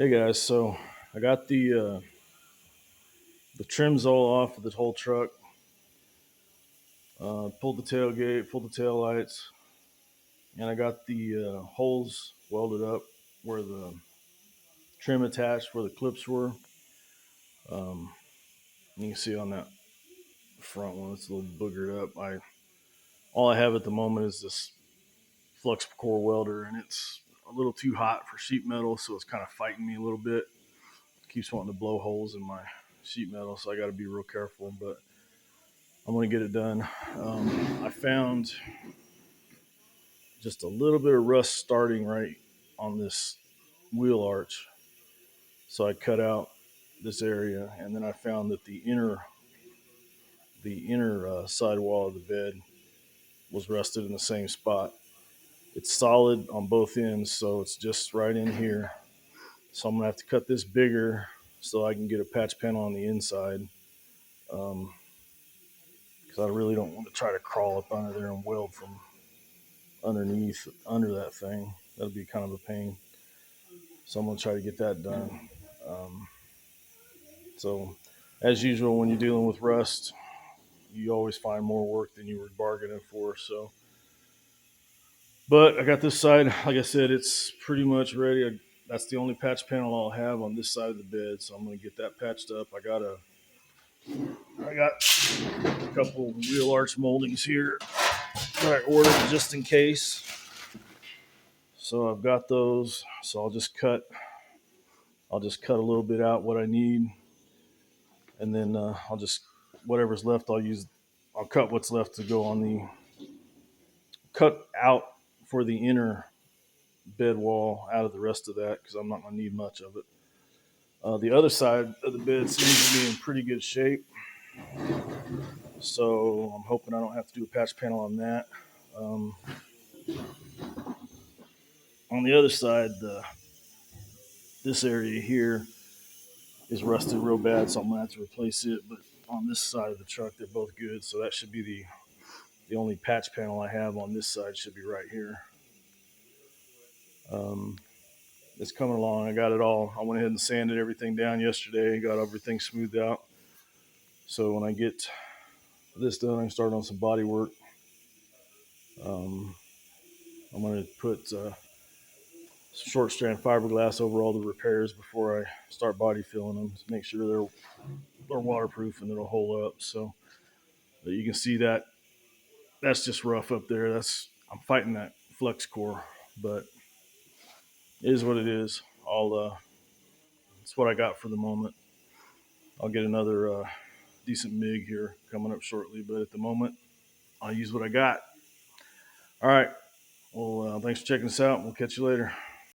Hey guys, so I got the trims all off of the whole truck. Pulled the tailgate, pulled the tail lights, and I got the holes welded up where the trim attached, where the clips were. Um, you can see on that front one, it's a little boogered up. All I have at the moment is this flux core welder, and it's a little too hot for sheet metal, so it's kind of fighting me a little bit. Keeps wanting to blow holes in my sheet metal, so I got to be real careful. But I'm gonna get it done. I found just a little bit of rust starting right on this wheel arch, so I cut out this area, and then I found that the inner sidewall of the bed was rusted in the same spot. It's solid on both ends, so it's just right in here. So I'm gonna have to cut this bigger so I can get a patch panel on the inside. Um, because I really don't want to try to crawl up under there and weld from underneath under that thing. That'd be kind of a pain. So I'm gonna try to get that done. Um, so, as usual, when you're dealing with rust, you always find more work than you were bargaining for. So, but I got this side. Like I said, it's pretty much ready. That's the only patch panel I'll have on this side of the bed. So I'm gonna get that patched up. I got a couple wheel arch moldings here that I ordered just in case. So I've got those. So I'll just cut a little bit out what I need, and then I'll just whatever's left I'll cut what's left to go on the cut out for the inner bed wall out of the rest of that because I'm not gonna need much of it. The other side of the bed seems to be in pretty good shape, so I'm hoping I don't have to do a patch panel on that. Um, on the other side, this area here is rusted real bad, so I'm gonna have to replace it. But on this side of the truck, they're both good, so that should be the only patch panel I have on this side should be right here. Um, it's coming along. I got it all. I went ahead and sanded everything down yesterday, got everything smoothed out. So when I get this done, I can start on some body work. Um, I'm going to put short strand fiberglass over all the repairs before I start body filling them to make sure they're waterproof and they'll hold up. So but you can see that's just rough up there. I'm fighting that flex core, but it is what it is. It's what I got for the moment. I'll get another decent MIG here coming up shortly, but at the moment, I'll use what I got. All right. Well, thanks for checking us out. We'll catch you later.